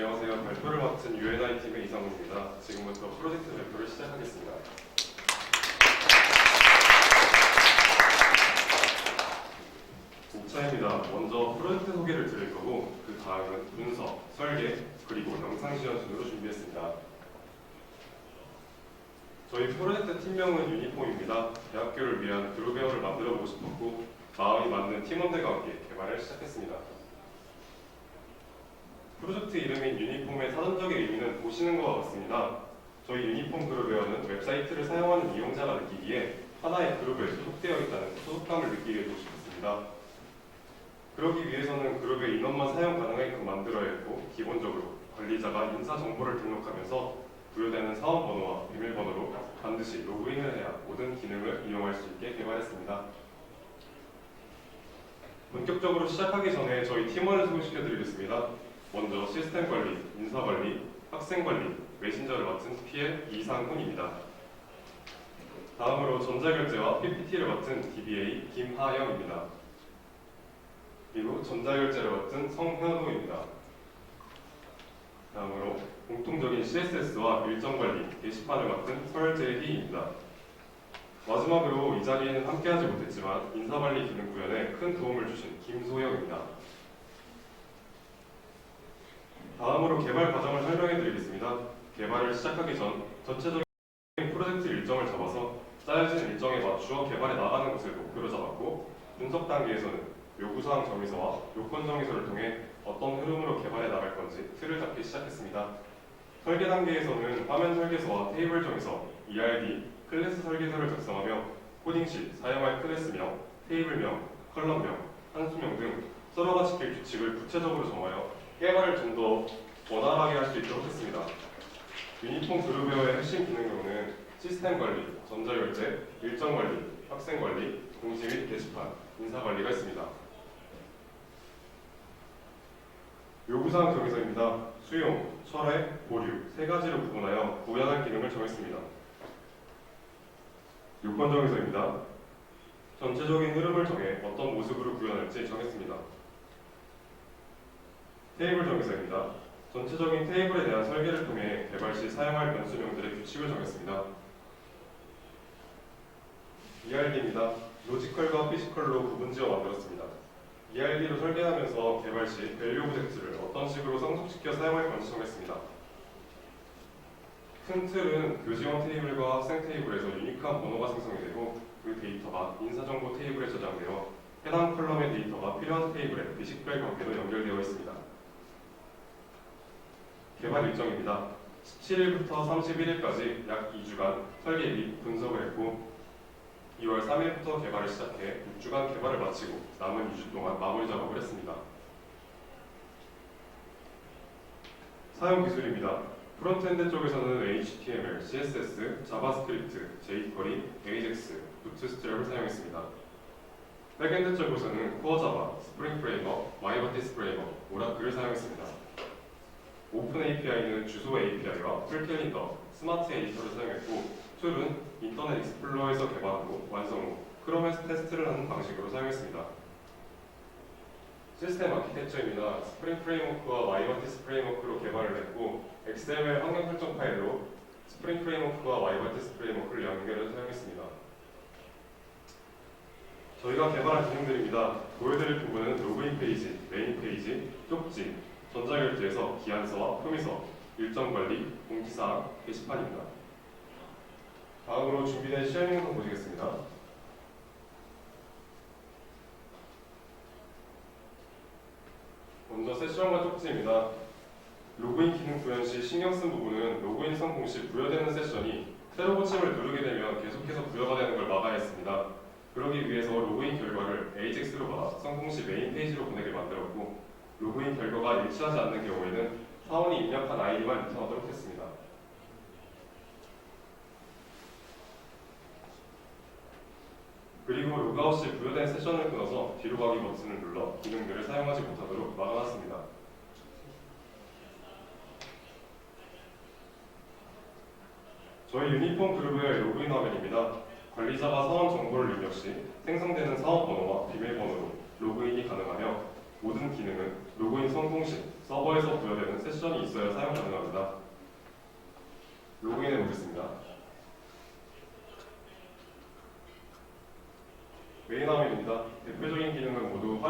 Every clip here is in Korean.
안녕하세요. 발표를 맡은 UNI 팀의 이상훈입니다. 지금부터 프로젝트 발표를 시작하겠습니다. 차입니다. 먼저 프로젝트 소개를 드릴 거고 그 다음은 분석, 설계, 그리고 영상 지원 순으로 준비했습니다. 저희 프로젝트 팀명은 유니폼입니다. 대학교를 위한 그룹웨어를 만들어보고 싶었고 마음이 맞는 팀원들과 함께 개발을 시작했습니다. 프로젝트 이름인 유니폼의 사전적인 의미는 보시는 것과 같습니다. 저희 유니폼 그룹웨어는 웹사이트를 사용하는 이용자가 느끼기에 하나의 그룹에 소속되어 있다는 소속감을 느끼게 해주고 싶었습니다. 그러기 위해서는 그룹의 인원만 사용 가능하게끔 만들어야 했고, 기본적으로 관리자가 인사 정보를 등록하면서 부여되는 사원번호와 비밀번호로 반드시 로그인을 해야 모든 기능을 이용할 수 있게 개발했습니다. 본격적으로 시작하기 전에 저희 팀원을 소개시켜드리겠습니다. 먼저 시스템 관리, 인사 관리, 학생 관리, 메신저를 맡은 PL 이상훈입니다. 다음으로 전자결제와 PPT를 맡은 DBA 김하영입니다. 그리고 전자결제를 맡은 성현우입니다. 다음으로 공통적인 CSS와 일정관리, 게시판을 맡은 설재희입니다. 마지막으로 이 자리에는 함께하지 못했지만 인사관리 기능 구현에 큰 도움을 주신 김소영입니다. 다음으로 개발 과정을 설명해드리겠습니다. 개발을 시작하기 전 전체적인 프로젝트 일정을 잡아서 짜여진 일정에 맞추어 개발해 나가는 것을 목표로 잡았고, 분석 단계에서는 요구사항 정의서와 요건 정의서를 통해 어떤 흐름으로 개발해 나갈 건지 틀을 잡기 시작했습니다. 설계 단계에서는 화면 설계서와 테이블 정의서, ERD, 클래스 설계서를 작성하며 코딩 시 사용할 클래스명, 테이블명, 컬럼명, 함수명 등 서로가 지킬 규칙을 구체적으로 정하여 개발을 좀 더 원활하게 할 수 있도록 했습니다. 유니폼 그룹웨어의 핵심 기능으로는 시스템 관리, 전자결제, 일정 관리, 학생 관리, 공지 및 게시판, 인사 관리가 있습니다. 요구사항 정의서입니다. 수용, 철회, 보류 세 가지로 구분하여 구현할 기능을 정했습니다. 요건 정의서입니다. 전체적인 흐름을 정해 어떤 모습으로 구현할지 정했습니다. 테이블 정의서입니다. 전체적인 테이블에 대한 설계를 통해 개발 시 사용할 변수명들의 규칙을 정했습니다. ERD입니다. 로지컬과 피지컬로 구분지어 만들었습니다. ERD로 설계하면서 개발 시 밸류 오브젝트를 어떤 식으로 성숙시켜 사용할 건지 정했습니다. 큰 틀은 교직원 테이블과 학생 테이블에서 유니크한 번호가 생성이 되고 그 데이터가 인사정보 테이블에 저장되어 해당 컬럼의 데이터가 필요한 테이블에 비식별 관계로 연결되어 있습니다. 개발 일정입니다. 17일부터 31일까지 약 2주간 설계 및 분석을 했고 2월 3일부터 개발을 시작해 6주간 개발을 마치고 남은 2주 동안 마무리 작업을 했습니다. 사용 기술입니다. 프론트엔드 쪽에서는 HTML, CSS, 자바스크립트, jQuery, AJAX, 부트스트랩을 사용했습니다. 백엔드 쪽에서는 코어 자바, 스프링 프레임워크, 마이버티스 프레임워크, 오라클을 사용했습니다. 오픈 API는 주소 API와 풀캘린더, 스마트 에디터를 사용했고 툴은 인터넷 익스플로러에서 개발하고 완성 후 크롬에서 테스트를 하는 방식으로 사용했습니다. 시스템 아키텍처입니다. 스프링 프레임워크와 마이버티스 프레임워크로 개발을 했고 XML 환경 설정 파일로 스프링 프레임워크와 마이버티스 프레임워크를 연결해서 사용했습니다. 저희가 개발한 기능들입니다. 보여드릴 부분은 로그인 페이지, 메인 페이지, 쪽지, 전자결제에서 기한서와 표미서, 일정관리, 공지사항, 게시판입니다. 다음으로 준비된 시연 영상 보시겠습니다. 먼저 세션과 쪽지입니다. 로그인 기능 구현 시 신경 쓴 부분은 로그인 성공 시 부여되는 세션이 새로 고침을 누르게 되면 계속해서 부여가 되는 걸 막아야 했습니다. 그러기 위해서 로그인 결과를 AJAX로 받아 성공 시 메인 페이지로 보내게 만들었고 로그인 결과가 일치하지 않는 경우에는 사원이 입력한 아이디만 리턴하도록 했습니다. 그리고 로그아웃 시 부여된 세션을 끊어서 뒤로 가기 버튼을 눌러 기능들을 사용하지 못하도록 막아놨습니다. 저희 유니폼 그룹의 로그인 화면입니다. 관리자가 사원 정보를 입력 시 생성되는 사원 번호와 비밀번호로 로그인이 가능하며 모든 기능은 로그인 성공 시 서버에서 부여되는 세션이 있어야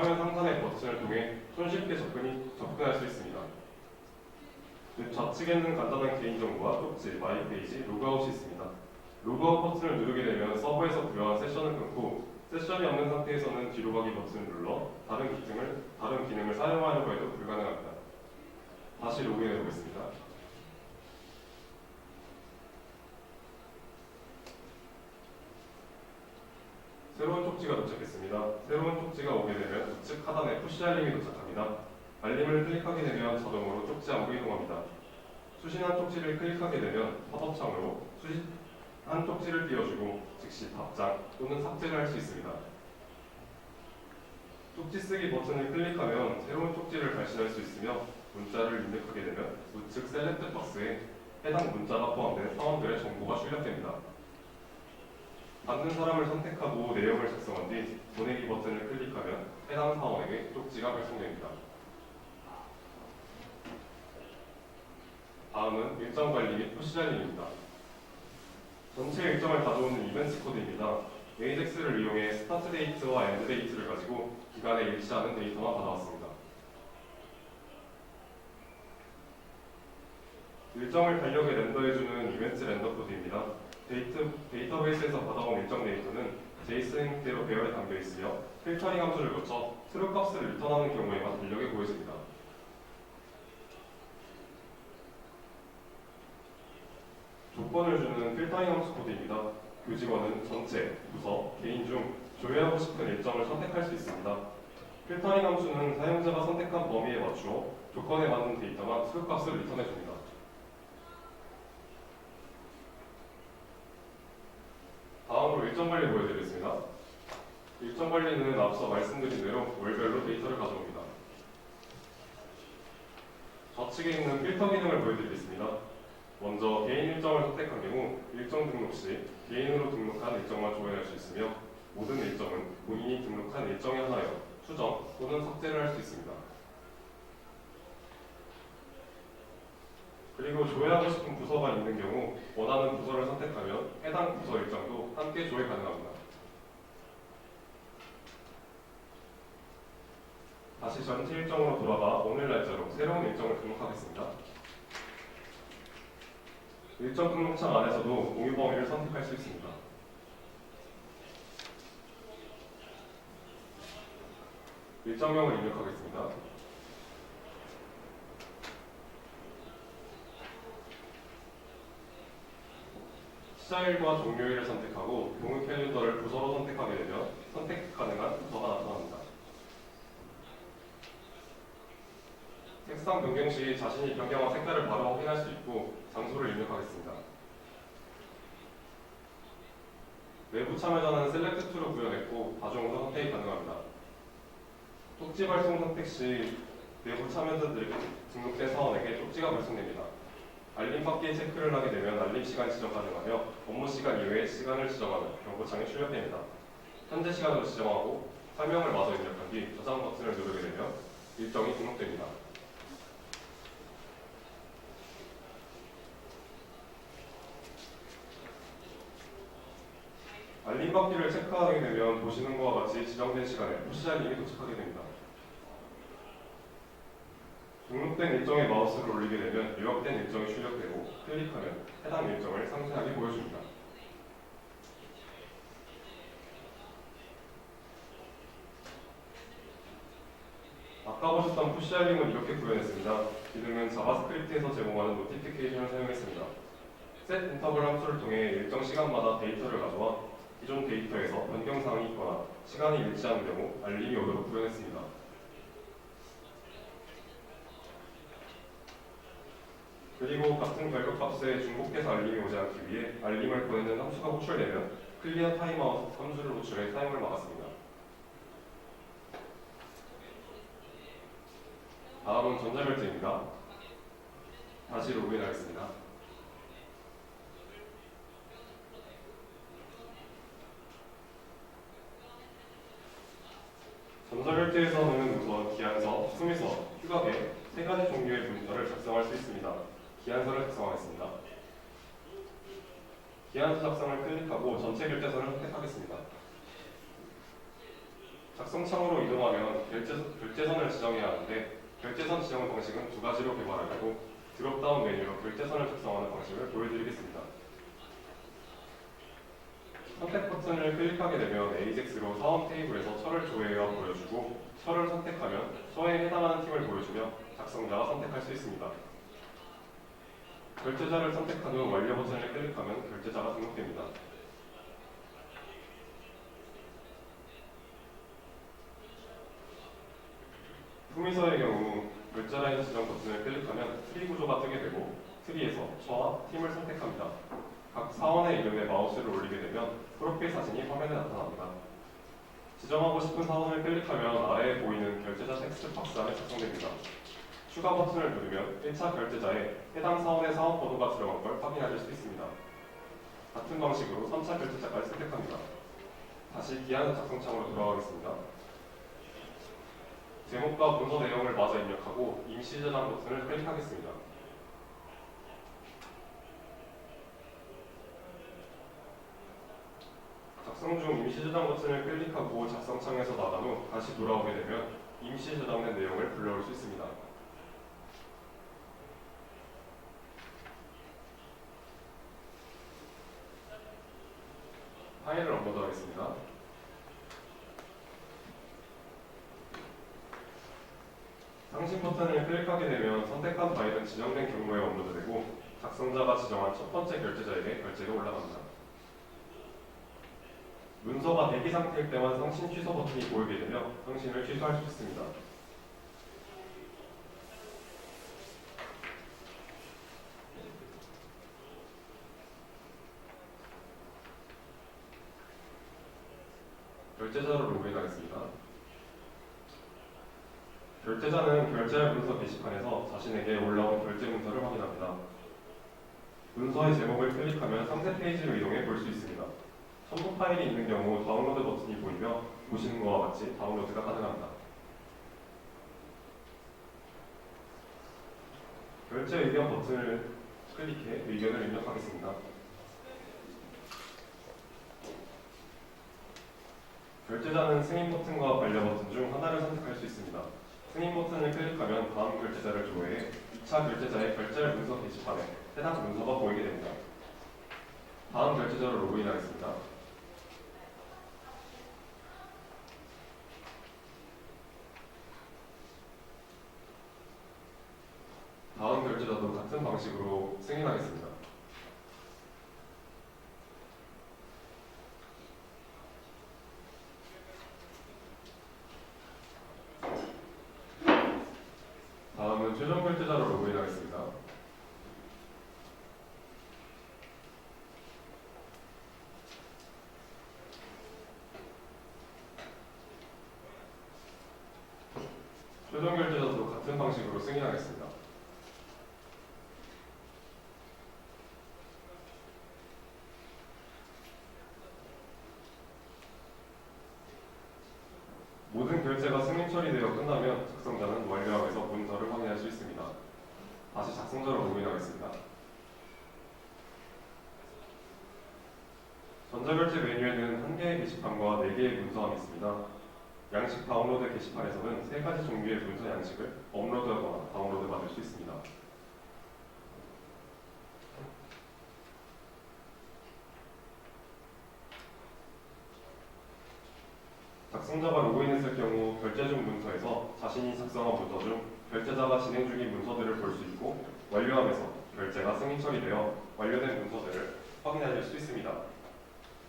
화면 상단의 버튼을 통해 손쉽게 접근할 수 있습니다. 좌측에는 간단한 개인정보와 쪽지, 마이 페이지, 로그아웃이 있습니다. 로그아웃 버튼을 누르게 되면 서버에서 부여한 세션을 끊고 세션이 없는 상태에서는 뒤로 가기 버튼을 눌러 다른 기능을 사용하려고 해도 불가능합니다. 다시 로그인해 보겠습니다. 새로운 쪽지가 도착했습니다. 새로운 쪽지가 오게 되면 우측 하단에 푸시 알림이 도착합니다. 알림을 클릭하게 되면 자동으로 쪽지 안으로 이동합니다. 수신한 쪽지를 클릭하게 되면 팝업 창으로 수신한 쪽지를 띄워주고 즉시 답장 또는 삭제를 할 수 있습니다. 쪽지 쓰기 버튼을 클릭하면 새로운 쪽지를 발신할 수 있으며 문자를 입력하게 되면 우측 셀렉트 박스에 해당 문자가 포함된 사원들의 정보가 출력됩니다. 받는 사람을 선택하고 내용을 작성한 뒤 보내기 버튼을 클릭하면 해당 사원에게 쪽지가 발송됩니다. 다음은 일정 관리 및 푸시 알림입니다. 전체 일정을 가져오는 이벤트 코드입니다. AJAX를 이용해 스타트 데이트와 엔드 데이트를 가지고 기간에 일치하는 데이터만 받아왔습니다. 일정을 달력에 렌더해주는 이벤트 렌더 코드입니다. 데이터베이스에서 받아온 일정 데이터는 JSON 형태로 배열에 담겨 있으며 필터링 함수를 거쳐 트루 값을 리턴하는 경우에만 달력에 보여집니다. 조건을 주는 필터링 함수 코드입니다. 교직원은 전체, 부서, 개인 중 조회하고 싶은 일정을 선택할 수 있습니다. 필터링 함수는 사용자가 선택한 범위에 맞추어 조건에 맞는 데이터만 트루 값을 리턴해줍니다. 다음으로 일정 관리 보여드리겠습니다. 일정 관리는 앞서 말씀드린 대로 월별로 데이터를 가져옵니다. 좌측에 있는 필터 기능을 보여드리겠습니다. 먼저 개인 일정을 선택한 경우 일정 등록 시 개인으로 등록한 일정만 조회할 수 있으며 모든 일정은 본인이 등록한 일정에 한하여 수정 또는 삭제를 할 수 있습니다. 그리고 조회하고 싶은 부서가 있는 경우 원하는 부서를 선택하면 해당 부서 일정도 함께 조회 가능합니다. 다시 전체 일정으로 돌아가 오늘 날짜로 새로운 일정을 등록하겠습니다. 일정 등록창 안에서도 공유 범위를 선택할 수 있습니다. 일정명을 입력하겠습니다. 시작일과 종료일을 선택하고 공유 캘린더를 부서로 선택하게 되면 선택 가능한 부서가 나타납니다. 색상 변경 시 자신이 변경한 색깔을 바로 확인할 수 있고 장소를 입력하겠습니다. 외부 참여자는 셀렉트 툴로 구현했고 다중으로 선택이 가능합니다. 쪽지 발송 선택 시 외부 참여자들에게 등록된 사원에게 쪽지가 발송됩니다. 알림 받기 체크를 하게 되면 알림 시간 지정 가능하며 업무 시간 이외에 시간을 지정하면 경고창이 출력됩니다. 현재 시간으로 지정하고 설명을 마저 입력한 뒤 저장 버튼을 누르게 되면 일정이 등록됩니다. 알림 받기를 체크하게 되면 보시는 것과 같이 지정된 시간에 푸시 알림이 도착하게 됩니다. 등록된 일정에 마우스를 올리게 되면 요약된 일정이 출력되고 클릭하면 해당 일정을 상세하게 보여줍니다. 아까 보셨던 푸시 알림은 이렇게 구현했습니다. 기능은 자바스크립트에서 제공하는 노티피케이션을 사용했습니다. set 인터벌 함수를 통해 일정 시간마다 데이터를 가져와 기존 데이터에서 변경사항이 있거나 시간이 일치하는 경우 알림이 오도록 구현했습니다. 그리고 같은 결격값에 중복해서 알림이 오지 않기 위해 알림을 보내는 함수가 호출되면 클리어 타임아웃 함수를 호출해 사용을 막았습니다. 다음은 전자벨트입니다. 다시 로그인하겠습니다. 전자벨트에서는 우선 기한서, 수미서, 휴가계 세 가지 종류의 문서를 작성할 수 있습니다. 기한서를 작성하겠습니다. 기한서 작성을 클릭하고 전체 결제서를 선택하겠습니다. 작성창으로 이동하면 결제선을 지정해야 하는데 결제선 지정 방식은 두 가지로 개발하고 드롭다운 메뉴로 결제선을 작성하는 방식을 보여드리겠습니다. 선택 버튼을 클릭하게 되면 AJAX로 사원 테이블에서 철을 조회해와 보여주고 철을 선택하면 처에 해당하는 팀을 보여주며 작성자가 선택할 수 있습니다. 결제자를 선택한 후 완료 버튼을 클릭하면 결제자가 등록됩니다. 품위서의 경우 결제 라인 지정 버튼을 클릭하면 트리 구조가 뜨게 되고 트리에서 처와 팀을 선택합니다. 각 사원의 이름에 마우스를 올리게 되면 프로필 사진이 화면에 나타납니다. 지정하고 싶은 사원을 클릭하면 아래에 보이는 결제자 텍스트 박스 안에 작성됩니다. 추가 버튼을 누르면 1차 결제자에 해당 사원의 사원 번호가 들어간 걸 확인하실 수 있습니다. 같은 방식으로 3차 결제자까지 선택합니다. 다시 기한 작성창으로 돌아가겠습니다. 제목과 문서 내용을 마저 입력하고 임시 저장 버튼을 클릭하겠습니다. 작성 중 임시 저장 버튼을 클릭하고 작성창에서 나간 후 다시 돌아오게 되면 임시 저장된 내용을 불러올 수 있습니다. 파일을 업로드하겠습니다. 상신 버튼을 클릭하게 되면 선택한 파일은 지정된 경로에 업로드되고 작성자가 지정한 첫 번째 결제자에게 결제가 올라갑니다. 문서가 대기 상태일 때만 상신 취소 버튼이 보이게 되며 상신을 취소할 수 있습니다. 결제자로 로그인하겠습니다. 결제자는 결제할 문서 게시판에서 자신에게 올라온 결제 문서를 확인합니다. 문서의 제목을 클릭하면 상세 페이지로 이동해 볼 수 있습니다. 첨부 파일이 있는 경우 다운로드 버튼이 보이며 보시는 것과 같이 다운로드가 가능합니다. 결제 의견 버튼을 클릭해 의견을 입력하겠습니다. 결제자는 승인 버튼과 반려 버튼 중 하나를 선택할 수 있습니다. 승인 버튼을 클릭하면 다음 결제자를 조회해 2차 결제자의 결제할 문서 게시판에 해당 문서가 보이게 됩니다. 다음 결제자로 로그인하겠습니다. 다음 결제자도 같은 방식으로 승인하겠습니다. 다음은 최종 결제자로 로그인하겠습니다. 최종 결제자도 같은 방식으로 승인하겠습니다. 모든 결제가 승인 처리되어 끝나면 작성자는 완료함에서 문서를 확인할 수 있습니다. 다시 작성자로 로그인하겠습니다. 전자결제 메뉴에는 1개의 게시판과 4개의 문서함이 있습니다. 양식 다운로드 게시판에서는 3가지 종류의 문서 양식을 업로드하거나 다운로드 받을 수 있습니다. 작성자가 로그인했을 경우 결제 중 문서에서 자신이 작성한 문서 중 결제자가 진행 중인 문서들을 볼 수 있고 완료함에서 결제가 승인 처리되어 완료된 문서들을 확인하실 수 있습니다.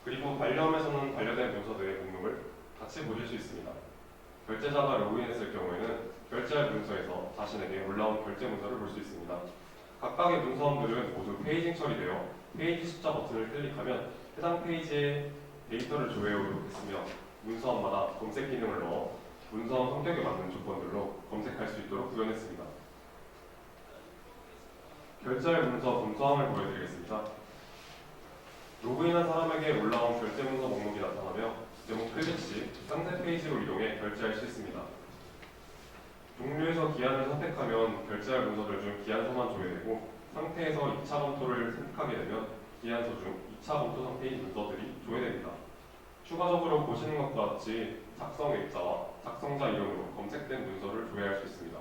그리고 반려함에서는 반려된 문서들의 목록을 같이 보실 수 있습니다. 결제자가 로그인했을 경우에는 결제할 문서에서 자신에게 올라온 결제 문서를 볼 수 있습니다. 각각의 문서함들은 모두 페이징 처리되어 페이지 숫자 버튼을 클릭하면 해당 페이지에 데이터를 조회하도록 했으며 문서함마다 검색 기능을 넣어 문서함 성격에 맞는 조건들로 검색할 수 있도록 구현했습니다. 결제할 문서함을 보여드리겠습니다. 로그인한 사람에게 올라온 결제 문서 목록이 나타나며 제목 클릭 시 상세 페이지로 이동해 결제할 수 있습니다. 종류에서 기한을 선택하면 결제할 문서들 중 기한서만 조회되고 상태에서 2차 검토를 선택하게 되면 기한서 중 2차 검토 상태인 문서들이 조회됩니다. 추가적으로 보시는 것과 같이 작성일자와 작성자 이름으로 검색된 문서를 조회할 수 있습니다.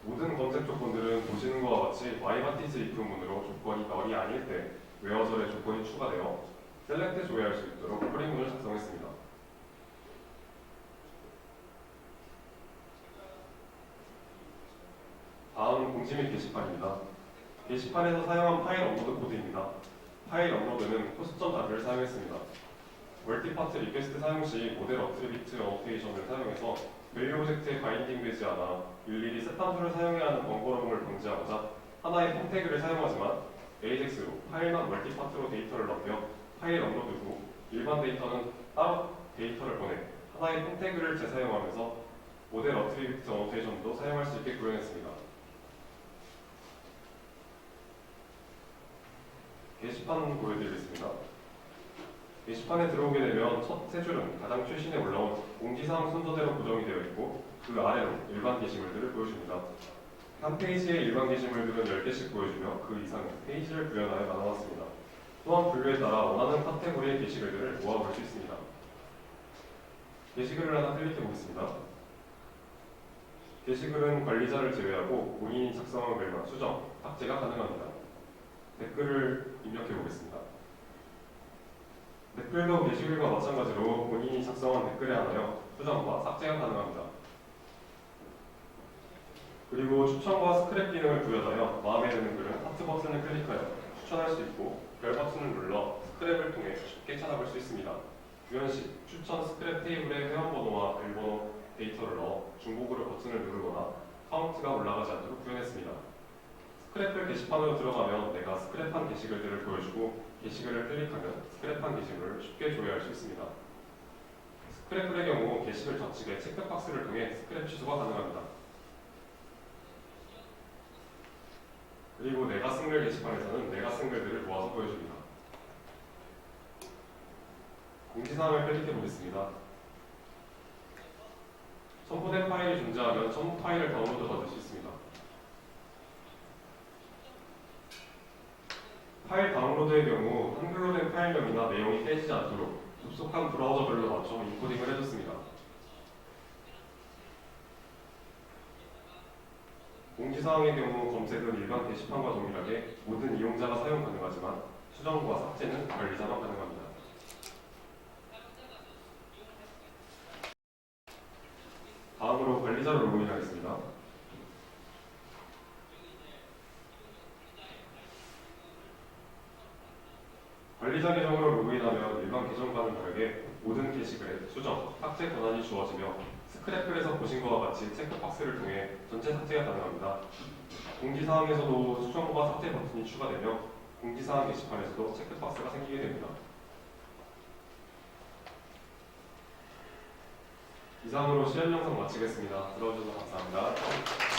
모든 검색 조건들은 보시는 것과 같이 마이바티스 if문으로 조건이 널이 아닐 때 웨어절의 조건이 추가되어 셀렉트 조회할 수 있도록 프리문을 작성했습니다. 다음은 공지 및 게시판입니다. 게시판에서 사용한 파일 업로드 코드입니다. 파일 업로드는 포스점 다루를 사용했습니다. 멀티파트 리퀘스트 사용 시 모델 어트리비트 어노테이션을 사용해서 밸류 오브젝트에 바인딩되지 않아 일일이 셋함수를 사용해야 하는 번거로움을 방지하고자 하나의 폰태그를 사용하지만 AJAX로 파일만 멀티파트로 데이터를 넘겨 파일 업로드 후 일반 데이터는 따로 데이터를 보내 하나의 폰태그를 재사용하면서 모델 어트리비트 어노테이션도 사용할 수 있게 구현했습니다. 게시판 보여드리겠습니다. 게시판에 들어오게 되면 첫 세 줄은 가장 최신에 올라온 공지사항 순서대로 고정이 되어 있고 그 아래로 일반 게시물들을 보여줍니다. 한 페이지의 일반 게시물들은 10개씩 보여주며 그 이상은 페이지를 구현하여 나눠놨습니다. 또한 분류에 따라 원하는 카테고리의 게시글들을 모아볼 수 있습니다. 게시글을 하나 클릭해 보겠습니다. 게시글은 관리자를 제외하고 본인이 작성한 글만 수정, 삭제가 가능합니다. 댓글을 입력해 보겠습니다. 댓글도 게시글과 마찬가지로 본인이 작성한 댓글에 한하여 수정과 삭제가 가능합니다. 그리고 추천과 스크랩 기능을 부여하여 마음에 드는 글은 하트 버튼을 클릭하여 추천할 수 있고 별 버튼을 눌러 스크랩을 통해 쉽게 찾아볼 수 있습니다. 구현 시 추천 스크랩 테이블에 회원번호와 일번호 데이터를 넣어 중복으로 버튼을 누르거나 카운트가 올라가지 않도록 구현했습니다. 스크랩을 게시판으로 들어가면 내가 스크랩한 게시글들을 보여주고 게시글을 클릭하면 스크랩한 게시글을 쉽게 조회할 수 있습니다. 스크랩의 경우 게시글 좌측에 체크박스를 통해 스크랩 취소가 가능합니다. 그리고 내가 쓴 글 게시판에서는 내가 쓴 글들을 모아서 보여줍니다. 공지사항을 클릭해 보겠습니다. 첨부된 파일이 존재하면 첨부 파일을 다운로드 받을 수 있습니다. 파일 다운로드의 경우 한글로 된 파일명이나 내용이 깨지지 않도록 접속한 브라우저별로 맞춰 인코딩을 해줬습니다. 공지사항의 경우 검색은 일반 게시판과 동일하게 모든 이용자가 사용 가능하지만 수정과 삭제는 관리자만 가능합니다. 다음으로 관리자로 로그인하겠습니다. 관리자 계정으로 로그인하면 일반 계정과는 다르게 모든 게시글에 수정, 삭제 권한이 주어지며 스크랩글에서 보신 것과 같이 체크박스를 통해 전체 삭제가 가능합니다. 공지사항에서도 수정과 삭제 버튼이 추가되며 공지사항 게시판에서도 체크박스가 생기게 됩니다. 이상으로 시연 영상 마치겠습니다. 들어주셔서 감사합니다.